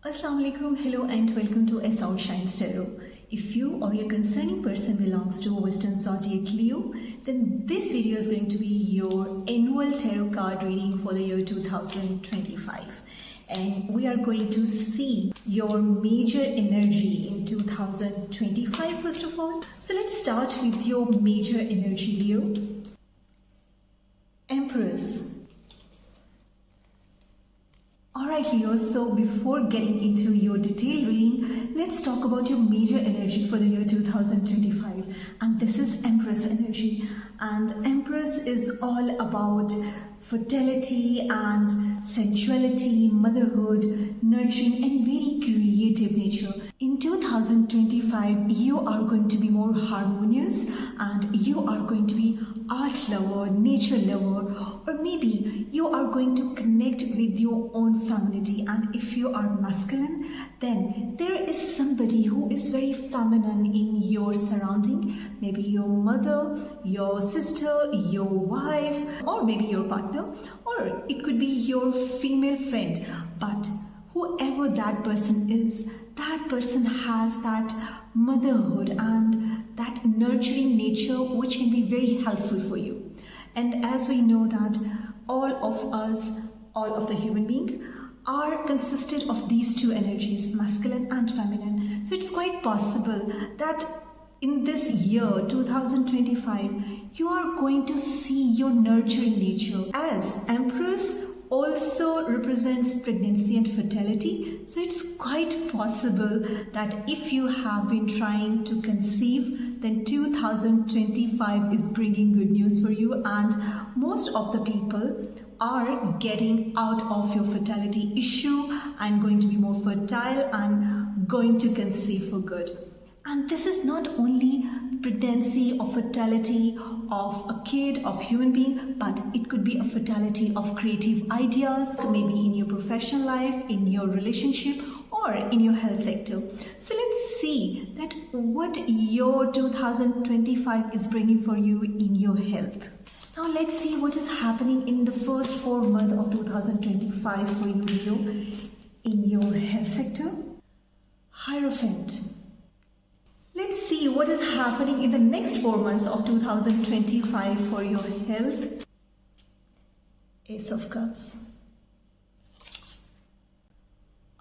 Assalamu alaikum, hello and welcome to SR Shines Tarot. If you or your concerning person belongs to Western Zodiac Leo, then this video is going to be your annual tarot card reading for the year 2025. And we are going to see your major energy in 2025 first of all. So let's start with your major energy, Leo. Empress. Alright Leo, so before getting into your detailed reading, let's talk about your major energy for the year 2025. And this is Empress energy. And Empress is all about fertility and sensuality, motherhood, nurturing and very creative nature. In 2025, you are going to be more harmonious and you are going to be art lover, nature lover, or maybe you are going to connect with your own femininity. And if you are masculine, then there is somebody who is very feminine in your surrounding, maybe your mother, your sister, your wife, or maybe your partner, or it could be your female friend. But whoever that person is, that person has that motherhood and that nurturing nature which can be very helpful for you. And as we know that all of us, all of the human being are consisted of these two energies, masculine and feminine. So it's quite possible that in this year 2025 you are going to see your nurturing nature, as Empress also represents pregnancy and fertility. So it's quite possible that if you have been trying to conceive, then 2025 is bringing good news for you, and most of the people are getting out of your fertility issue and going to be more fertile and going to conceive for good. And this is not only pregnancy or fertility of a kid, of human being, but it could be a fertility of creative ideas, maybe in your professional life, in your relationship, or in your health sector. So let's see that what your 2025 is bringing for you in your health. Now let's see what is happening in the first 4 months of 2025 for you, Leo, in your health sector. Hierophant. Let's see what is happening in the next 4 months of 2025 for your health. Ace of Cups.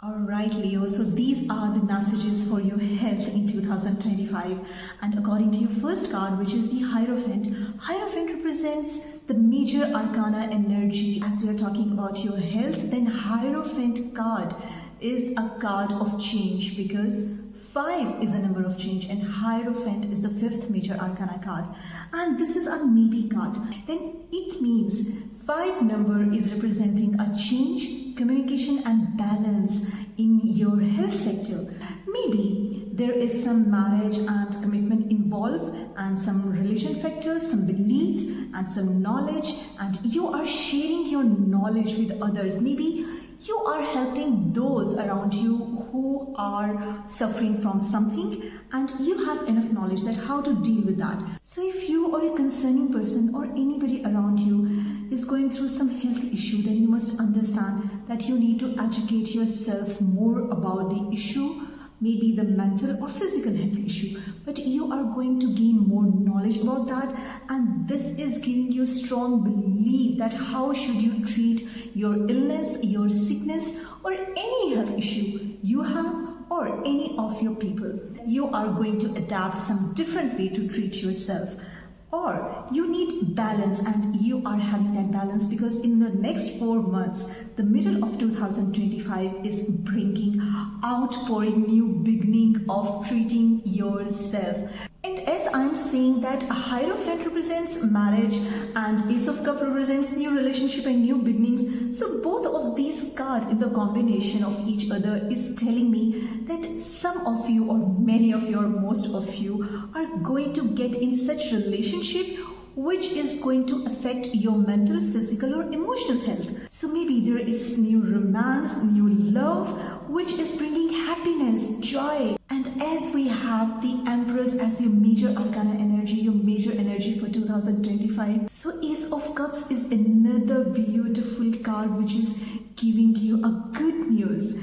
Alright Leo, so these are the messages for your health in 2025. And according to your first card, which is the Hierophant, Hierophant represents the major arcana energy. As we are talking about your health, then Hierophant card is a card of change, because 5 is a number of change and Hierophant is the 5th major arcana card. And this is a maybe card. Then it means 5 number is representing a change, communication and balance in your health sector. Maybe there is some marriage and commitment involved, and some religion factors, some beliefs and some knowledge, and you are sharing your knowledge with others. Maybe you are helping those around you who are suffering from something, and you have enough knowledge that how to deal with that. So if you or a concerning person or anybody around you is going through some health issue, then you must understand that you need to educate yourself more about the issue, maybe the mental or physical health issue, but you are going to gain more knowledge about that, and this is giving you strong belief that how should you treat your illness, your sickness, or any health issue you have, or any of your people. You are going to adapt some different way to treat yourself, or you need balance, and you are having that balance because in the next 4 months, the middle of 2025 is bringing outpouring, new beginning of treating yourself. And as I'm saying that Hierophant represents marriage and Ace of Cups represents new relationship and new beginnings. So both of these cards in the combination of each other is telling me that some of you, or many of you, or most of you are going to get in such relationship which is going to affect your mental, physical or emotional health. So maybe there is new romance, new love, which is bringing happiness, joy. And as we have the Empress as your major arcana energy, your major energy for 2025, so Ace of Cups is another beautiful card which is giving you a good news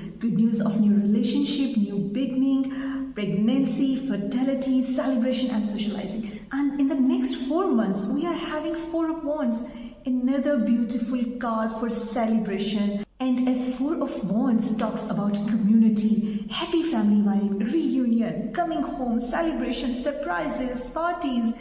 of new relationship, new beginning, pregnancy, fertility, celebration and socializing. And in the next 4 months, we are having Four of Wands, another beautiful card for celebration. And as Four of Wands talks about community, happy family vibe, reunion, coming home, celebration, surprises, parties,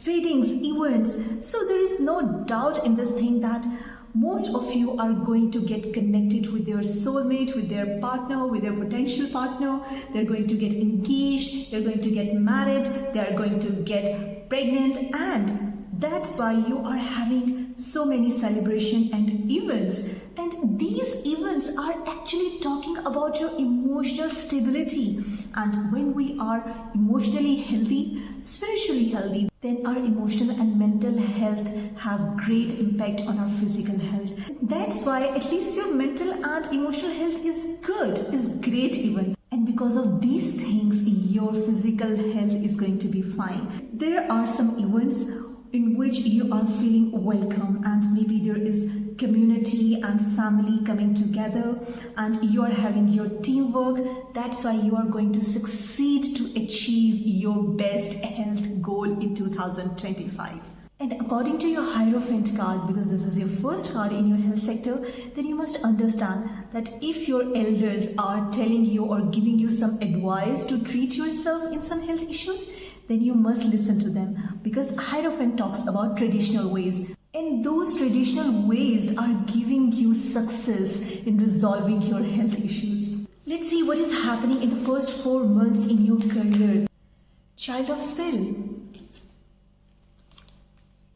weddings, events. So there is no doubt in this thing that most of you are going to get connected with their soulmate, with their partner, with their potential partner. They're going to get engaged, they're going to get married, they're going to get pregnant, and that's why you are having so many celebration and events. And these events are actually talking about your emotional stability. And when we are emotionally healthy, spiritually healthy, then our emotional and mental health have great impact on our physical health. That's why at least your mental and emotional health is good, is great even. And because of these things, your physical health is going to be fine. There are some events in which you are feeling welcome, and maybe there is community and family coming together and you are having your teamwork. That's why you are going to succeed to achieve your best health goal in 2025. And according to your Hierophant card, because this is your first card in your health sector, then you must understand that if your elders are telling you or giving you some advice to treat yourself in some health issues, then you must listen to them, because Hierophant talks about traditional ways. And those traditional ways are giving you success in resolving your health issues. Let's see what is happening in the first 4 months in your career. Child of Spell.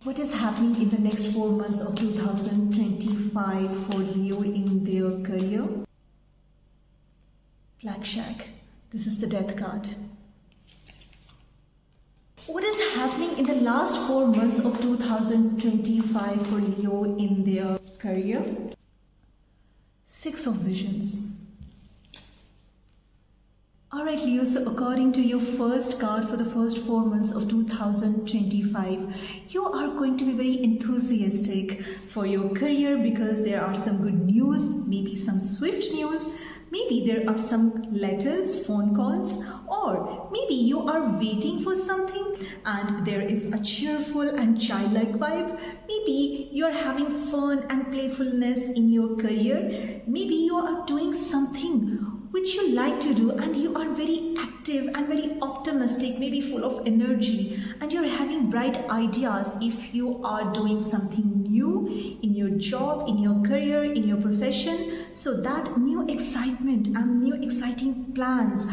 What is happening in the next 4 months of 2025 for Leo in their career? Black Shack. This is the Death card. What is happening in the last 4 months of 2025 for Leo in their career? Six of Visions. Alright Leo, so according to your first card for the first 4 months of 2025, you are going to be very enthusiastic for your career because there are some good news, maybe some swift news, maybe there are some letters, phone calls, or maybe you are waiting for something and there is a cheerful and childlike vibe. Maybe you are having fun and playfulness in your career. Maybe you are doing something which you like to do and you are very active and very optimistic, maybe full of energy, and you're having bright ideas if you are doing something new in your job, in your career, in your profession. So that new excitement and new exciting plans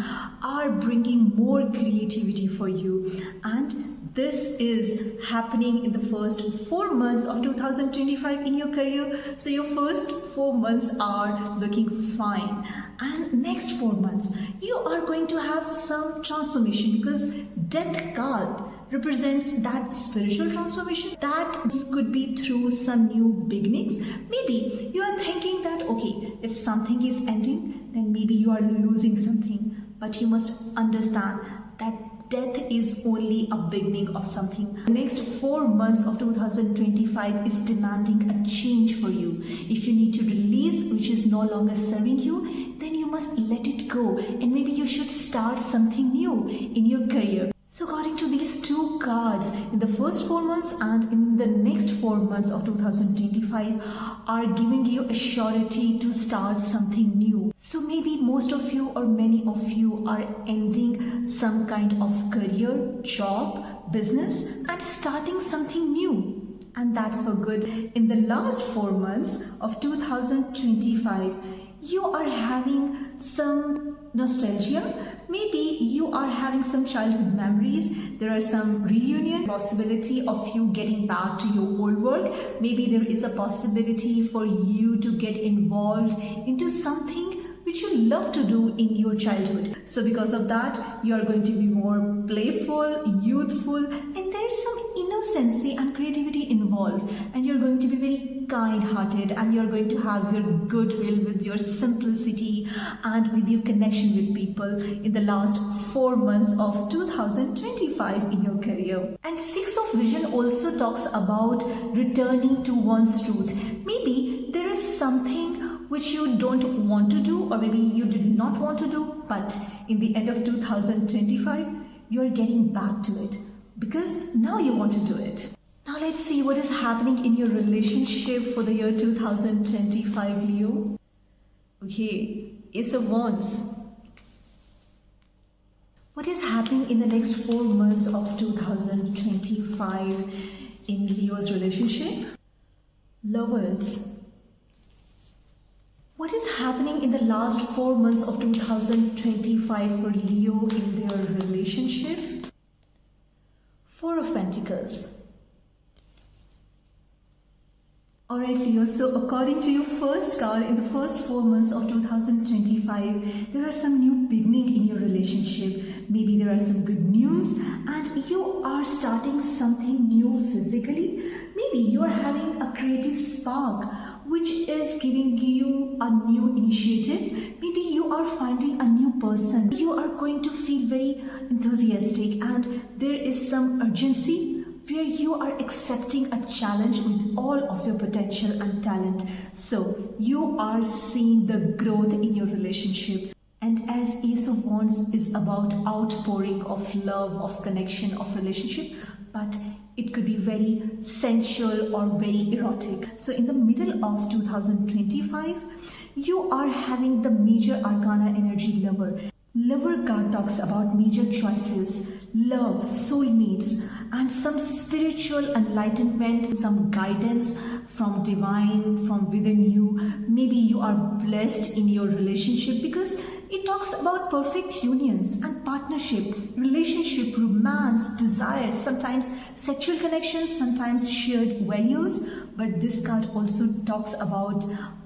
are bringing more creativity for you, and this is happening in the first 4 months of 2025 in your career. So your first 4 months are looking fine, and next 4 months you are going to have some transformation, because Death card represents that spiritual transformation that could be through some new beginnings. Maybe you are thinking that okay, if something is ending, then maybe you are losing something, but you must understand that death is only a beginning of something. The next 4 months of 2025 is demanding a change for you. If you need to release which is no longer serving you, then you must let it go, and maybe you should start something new in your career. So according to these two cards, in the first 4 months and in the next 4 months of 2025 are giving you a surety to start something new. So maybe most of you or many of you are ending some kind of career, job, business and starting something new. And that's for good. In the last 4 months of 2025, you are having some nostalgia. Maybe you are having some childhood memories. There are some reunion, possibility of you getting back to your old work. Maybe there is a possibility for you to get involved into something which you love to do in your childhood. So because of that, you are going to be more playful, youthful, and there's some innocency and creativity involved, and you're going to be very kind-hearted, and you're going to have your goodwill with your simplicity and with your connection with people in the last 4 months of 2025 in your career. And Six of Vision also talks about returning to one's root. Maybe there is something which you don't want to do, or maybe you did not want to do, but in the end of 2025, you're getting back to it because now you want to do it. Now let's see what is happening in your relationship for the year 2025, Leo. Okay, Ace of Wands. What is happening in the next 4 months of 2025 in Leo's relationship? Lovers. What is happening in the last 4 months of 2025 for Leo in their relationship? Four of Pentacles. Alright Leo, so according to your first card, in the first 4 months of 2025, there are some new beginning in your relationship. Maybe there are some good news and you are starting something new physically. Maybe you are having a creative spark which is giving you a new initiative. Maybe you are finding a new person. You are going to feel very enthusiastic and there is some urgency where you are accepting a challenge with all of your potential and talent. So you are seeing the growth in your relationship. And as Ace of Wands is about outpouring of love, of connection, of relationship, but it could be very sensual or very erotic. So in the middle of 2025, you are having the major arcana energy Lover. Lover card talks about major choices, love, soulmates, and some spiritual enlightenment, some guidance from divine, from within you. Maybe you are blessed in your relationship because it talks about perfect unions and partnership, relationship, romance, desires, sometimes sexual connections, sometimes shared values. But this card also talks about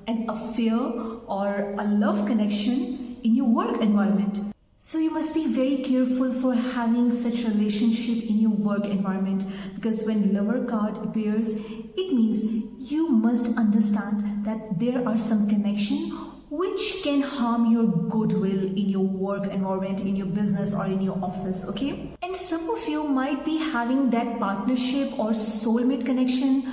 an affair or a love connection in your work environment. So you must be very careful for having such relationship in your work environment, because when Lover card appears, it means you must understand that there are some connection which can harm your goodwill in your work environment, in your business or in your office, okay? And some of you might be having that partnership or soulmate connection.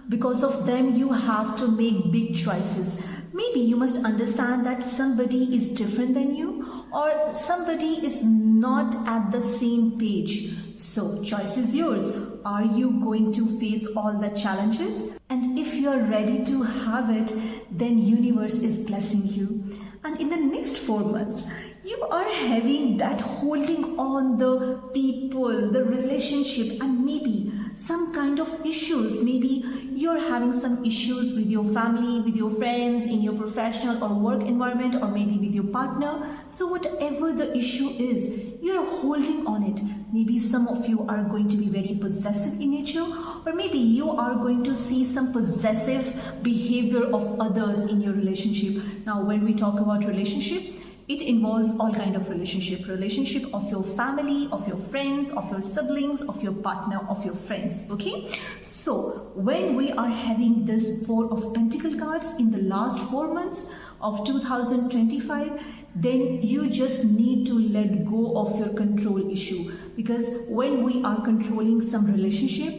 Because of them, you have to make big choices. Maybe you must understand that somebody is different than you or somebody is not at the same page. So choice is yours. Are you going to face all the challenges? And if you are ready to have it, then universe is blessing you. And in the next 4 months, you are having that holding on the people, the relationship, and maybe some kind of issues. Maybe you're having some issues with your family, with your friends, in your professional or work environment, or maybe with your partner. So whatever the issue is, you're holding on it. Maybe some of you are going to be very possessive in nature, or maybe you are going to see some possessive behavior of others in your relationship. Now, when we talk about relationship, it involves all kind of relationship of your family, of your friends, of your siblings, of your partner, of your friends, okay? So when we are having this 4 of Pentacle cards in the last 4 months of 2025, then you just need to let go of your control issue, because when we are controlling some relationship,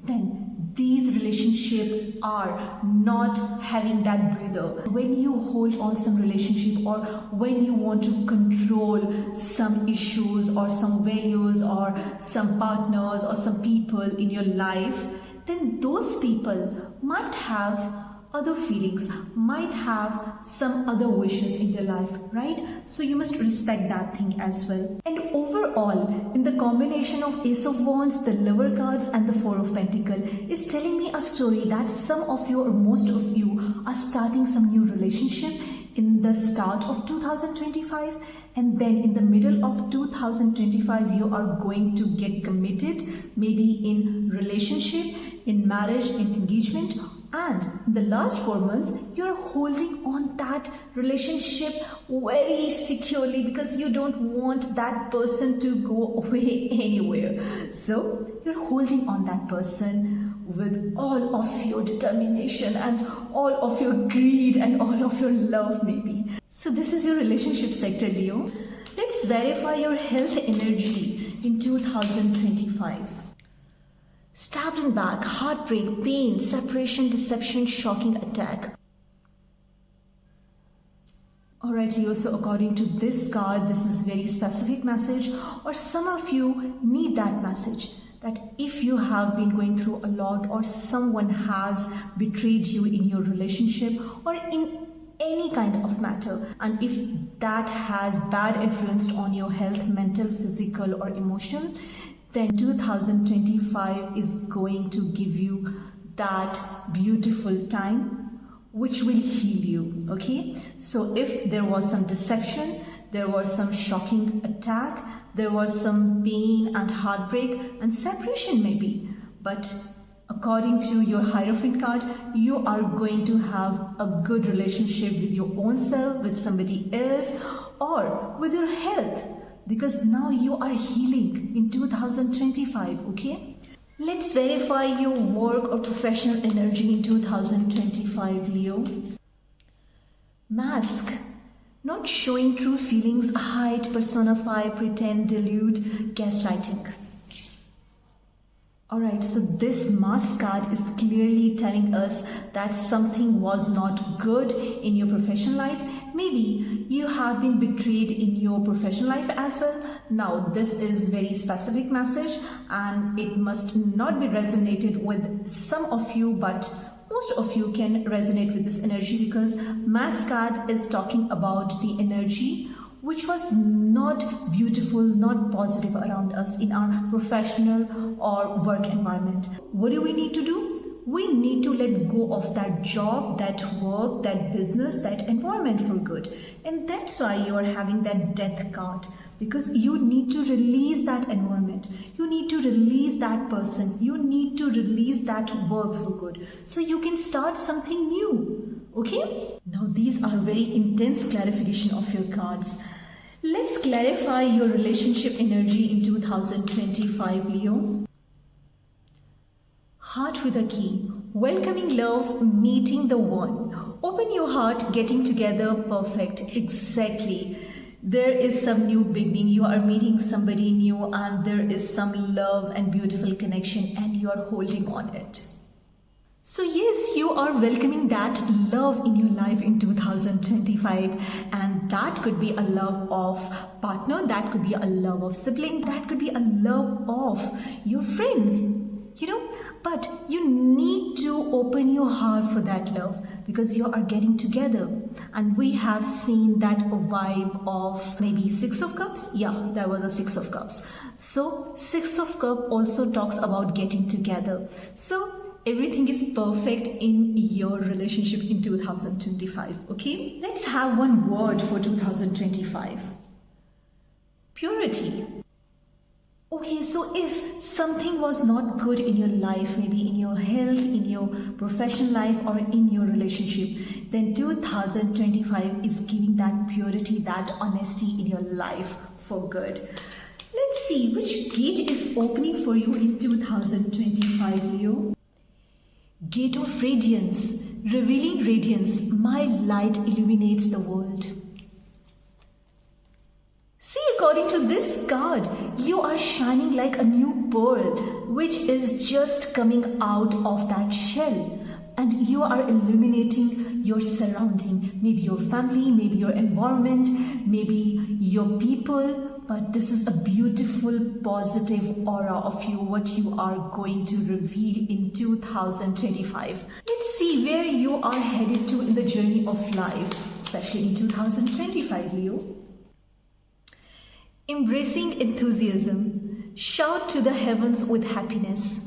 then these relationships are not having that breather. When you hold on some relationship, or when you want to control some issues or some values or some partners or some people in your life, then those people might have other feelings, might have some other wishes in their life, right? So you must respect that thing as well. And overall, in the combination of Ace of Wands, the Lover cards and the 4 of Pentacles is telling me a story that some of you or most of you are starting some new relationship in the start of 2025, and then in the middle of 2025 you are going to get committed, maybe in relationship, in marriage, in engagement. And in the last 4 months, you're holding on that relationship very securely because you don't want that person to go away anywhere. So you're holding on that person with all of your determination and all of your greed and all of your love maybe. So this is your relationship sector, Leo. Let's verify your health energy in 2025. Stabbed in back, heartbreak, pain, separation, deception, shocking attack. Alright, Leo, so according to this card, this is very specific message, or some of you need that message. That if you have been going through a lot, or someone has betrayed you in your relationship or in any kind of matter, and if that has bad influence on your health, mental, physical or emotional, then 2025 is going to give you that beautiful time which will heal you. Okay, so if there was some deception, there was some shocking attack, there was some pain and heartbreak and separation maybe, but according to your Hierophant card, you are going to have a good relationship with your own self, with somebody else, or with your health, because now you are healing in 2025. Okay, let's verify your work or professional energy in 2025, Leo. Mask. Not showing true feelings, hide, personify, pretend, delude, gaslighting. Alright, so this mask card is clearly telling us that something was not good in your professional life. Maybe you have been betrayed in your professional life as well. Now, this is very specific message and it must not be resonated with some of you, but most of you can resonate with this energy, because Mask card is talking about the energy which was not beautiful, not positive around us in our professional or work environment. What do we need to do? We need to let go of that job, that work, that business, that environment for good. And that's why you are having that death card, because you need to release that environment. You need to release that person. You need to release that work for good, so you can start something new. Okay? Now these are very intense clarification of your cards. Let's clarify your relationship energy in 2025, Leo. Heart with a key. Welcoming love, meeting the one. Open your heart, getting together, perfect. Exactly. There is some new beginning. You are meeting somebody new and there is some love and beautiful connection and you are holding on it. So yes, you are welcoming that love in your life in 2025, and that could be a love of partner, that could be a love of sibling, that could be a love of your friends, you know, but you need to open your heart for that love, because you are getting together. And we have seen that vibe of maybe Six of Cups. Yeah, there was a Six of Cups. So Six of Cups also talks about getting together. So everything is perfect in your relationship in 2025. Okay, let's have one word for 2025. Purity. Okay, so if something was not good in your life, maybe in your health, in your professional life, or in your relationship, then 2025 is giving that purity, that honesty in your life for good. Let's see which gate is opening for you in 2025, Leo. Gate of Radiance. Revealing radiance. My light illuminates the world. See, according to this card, you are shining like a new pearl, which is just coming out of that shell. And you are illuminating your surrounding, maybe your family, maybe your environment, maybe your people. But this is a beautiful, positive aura of you, what you are going to reveal in 2025. Let's see where you are headed to in the journey of life, especially in 2025, Leo. Embracing enthusiasm. Shout to the heavens with happiness.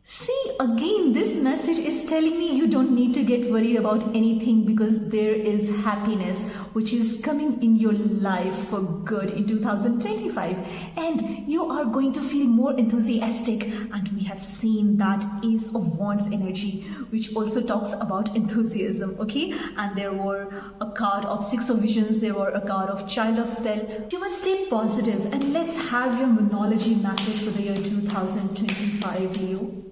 See, again, this message is telling me you don't need to get worried about anything, because there is happiness which is coming in your life for good in 2025, and you are going to feel more enthusiastic. And we have seen that Ace of Wands energy, which also talks about enthusiasm. Okay, and there were a card of Six of Visions, there were a card of Child of Spell. You must stay positive, and let's have your Moonology message for the year 2025, Leo.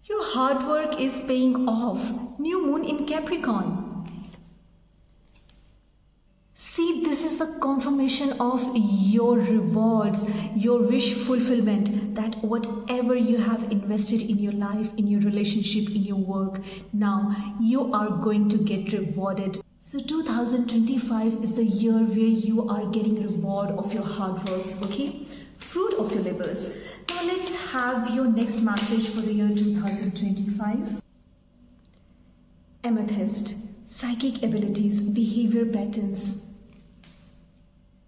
Your hard work is paying off. New moon in Capricorn. See, this is is the confirmation of your rewards, your wish fulfillment, that whatever you have invested in your life, in your relationship, in your work, now you are going to get rewarded. So 2025 is the year where you are getting reward of your hard works, okay? Fruit of your labors. Now let's have your next message for the year 2025. Amethyst, psychic abilities, behavior patterns.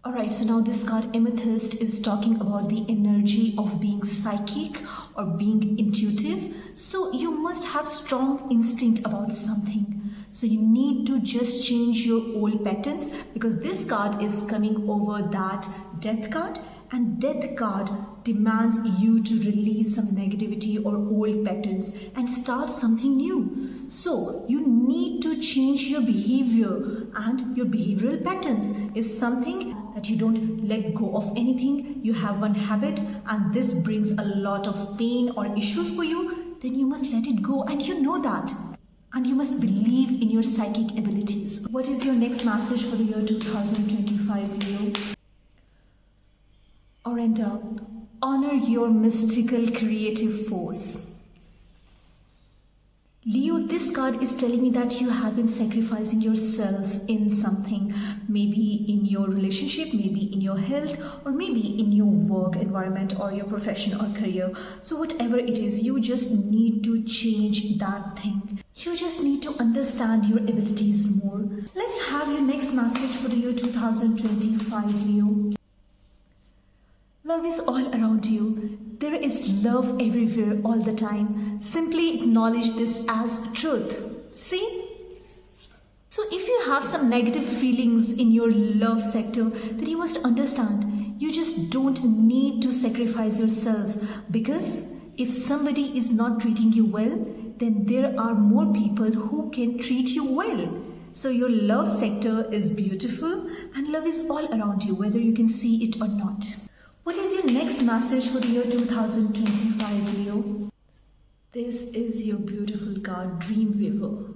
Alright, so now this card Amethyst is talking about the energy of being psychic or being intuitive. So you must have strong instinct about something. So you need to just change your old patterns, because this card is coming over that death card, and death card demands you to release some negativity or old patterns and start something new. So you need to change your behavior and your behavioral patterns. If something that you don't let go of anything, you have one habit and this brings a lot of pain or issues for you, then you must let it go, and you know that. And you must believe in your psychic abilities. What is your next message for the year 2025, Leo? Orenda, honor your mystical creative force. Leo, this card is telling me that you have been sacrificing yourself in something, maybe in your relationship, maybe in your health, or maybe in your work environment or your profession or career. So whatever it is, you just need to change that thing. You just need to understand your abilities more. Let's have your next message for the year 2025, Leo. Love is all around you. There is love everywhere all the time. Simply acknowledge this as truth. See? So if you have some negative feelings in your love sector, then you must understand, you just don't need to sacrifice yourself, because if somebody is not treating you well, then there are more people who can treat you well. So your love sector is beautiful and love is all around you, whether you can see it or not. What is your next message for the year 2025, Leo? This is your beautiful card, Dreamweaver.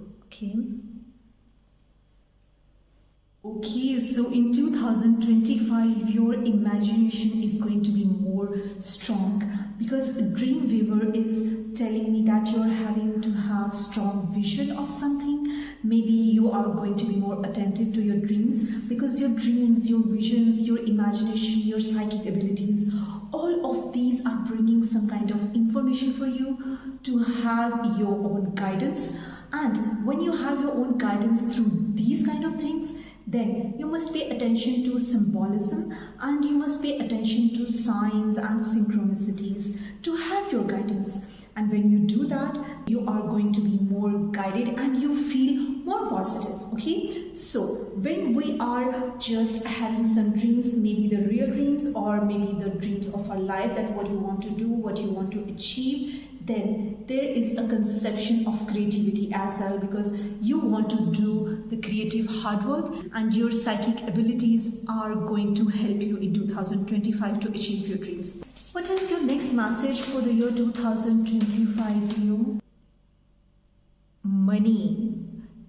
Okay, so in 2025, your imagination is going to be more strong, because Dreamweaver is telling me that you're having to have strong vision of something. Maybe you are going to be more attentive to your dreams, because your dreams, your visions, your imagination, your psychic abilities, all of these are bringing some kind of information for you to have your own guidance. And when you have your own guidance through these kind of things, then you must pay attention to symbolism and you must pay attention to signs and synchronicities to have your guidance. And when you do that, you are going to be more guided and you feel more positive. Okay, so when we are just having some dreams, maybe the real dreams or maybe the dreams of our life, that what you want to do, what you want to achieve, then there is a conception of creativity as well, because you want to do the creative hard work and your psychic abilities are going to help you in 2025 to achieve your dreams. What is your next message for the year 2025, Leo? Money.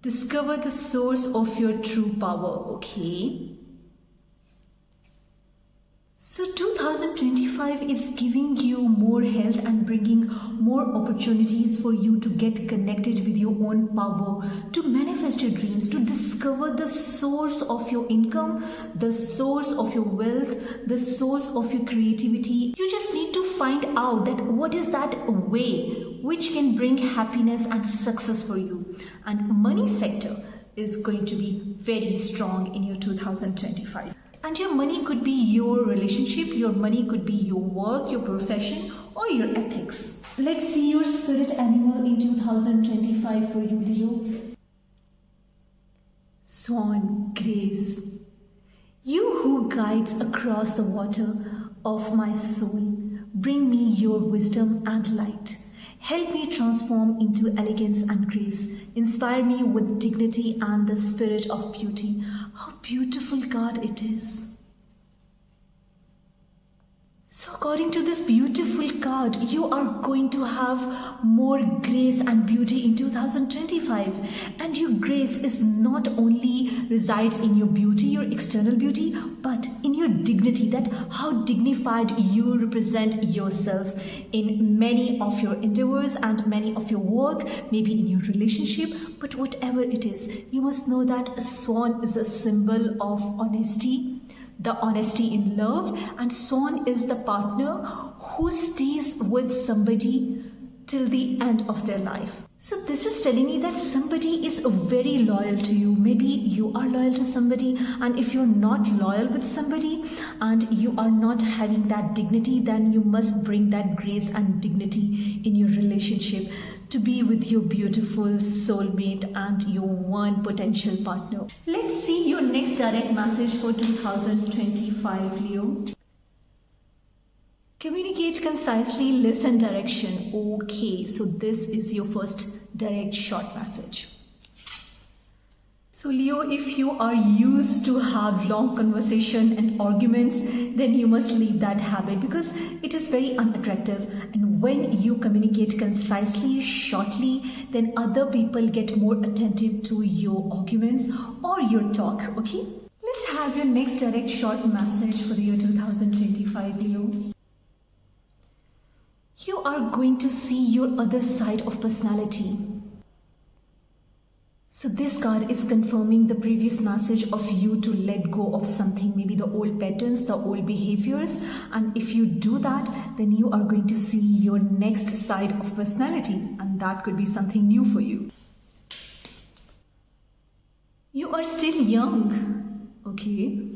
Discover the source of your true power, okay? So 2025 is giving you more health and bringing more opportunities for you to get connected with your own power, to manifest your dreams, to discover the source of your income, the source of your wealth, the source of your creativity. You just need to find out that what is that way which can bring happiness and success for you. And money sector is going to be very strong in your 2025. And your money could be your relationship, your money could be your work, your profession, or your ethics. Let's see your spirit animal in 2025 for you, Leo. Swan, Grace. You who guides across the water of my soul, bring me your wisdom and light. Help me transform into elegance and grace. Inspire me with dignity and the spirit of beauty. How beautiful card it is. So according to this beautiful card, you are going to have more grace and beauty in 2025. And your grace is not only resides in your beauty, your external beauty, but in your dignity, that how dignified you represent yourself in many of your endeavors and many of your work, maybe in your relationship. But whatever it is, you must know that a swan is a symbol of honesty, the honesty in love, and swan is the partner who stays with somebody till the end of their life. So this is telling me that somebody is very loyal to you. Maybe you are loyal to somebody, and if you're not loyal with somebody and you are not having that dignity, then you must bring that grace and dignity in your relationship to be with your beautiful soulmate and your one potential partner. Let's see your next direct message for 2025, Leo. Communicate concisely, listen direction. Okay, so this is your first direct short message. So Leo, if you are used to have long conversation and arguments, then you must leave that habit because it is very unattractive. And when you communicate concisely, shortly, then other people get more attentive to your arguments or your talk, okay? Let's have your next direct short message for the year 2025, Leo. You are going to see your other side of personality. So this card is confirming the previous message of you to let go of something, maybe the old patterns, the old behaviors. And if you do that, then you are going to see your next side of personality. And that could be something new for you. You are still young, okay?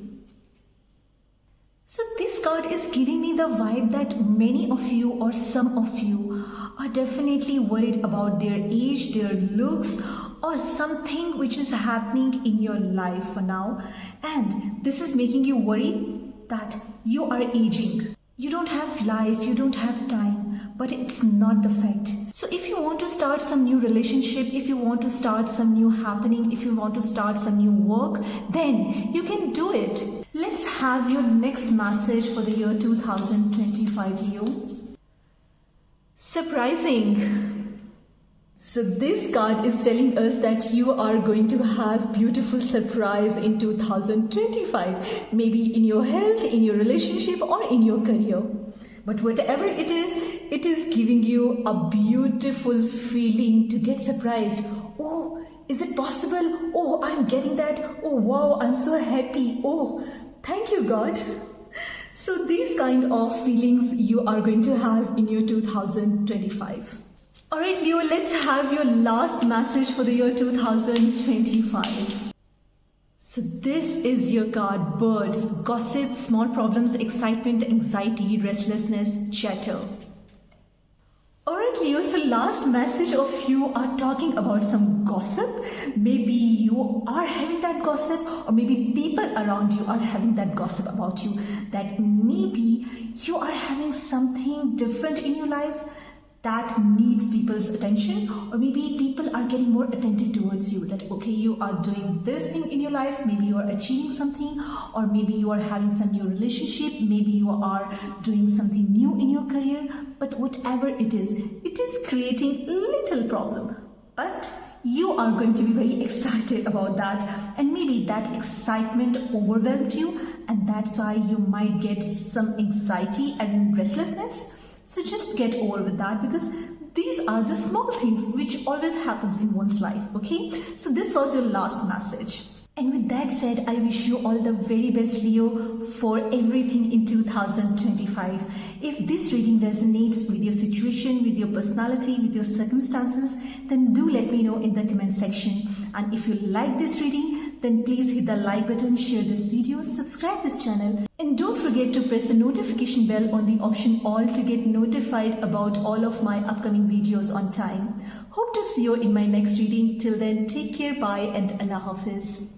So this card is giving me the vibe that many of you or some of you are definitely worried about their age, their looks, or something which is happening in your life for now. And this is making you worry that you are aging. You don't have life, you don't have time, but it's not the fact. So if you want to start some new relationship, if you want to start some new happening, if you want to start some new work, then you can do it. Let's have your next message for the year 2025, Leo. Surprising. So this card is telling us that you are going to have beautiful surprise in 2025, maybe in your health, in your relationship, or in your career. But whatever it is giving you a beautiful feeling to get surprised. Oh, is it possible? Oh, I'm getting that. Oh, wow, I'm so happy. Oh, thank you, God. So these kind of feelings you are going to have in your 2025. Alright Leo, let's have your last message for the year 2025. So this is your card, birds, gossip, small problems, excitement, anxiety, restlessness, chatter. Alright Leo, so last message of you are talking about some gossip. Maybe you are having that gossip, or maybe people around you are having that gossip about you. That maybe you are having something different in your life that needs people's attention, or maybe people are getting more attentive towards you, that okay, you are doing this thing in your life, maybe you are achieving something, or maybe you are having some new relationship, maybe you are doing something new in your career. But whatever it is creating a little problem, but you are going to be very excited about that, and maybe that excitement overwhelmed you, and that's why you might get some anxiety and restlessness. So just get over with that, because these are the small things which always happens in one's life, okay? So this was your last message. And with that said, I wish you all the very best, Leo, for everything in 2025. If this reading resonates with your situation, with your personality, with your circumstances, then do let me know in the comment section. And if you like this reading, then please hit the like button, share this video, subscribe this channel, and don't forget to press the notification bell on the option all to get notified about all of my upcoming videos on time. Hope to see you in my next reading. Till then, take care, bye, and Allah Hafiz.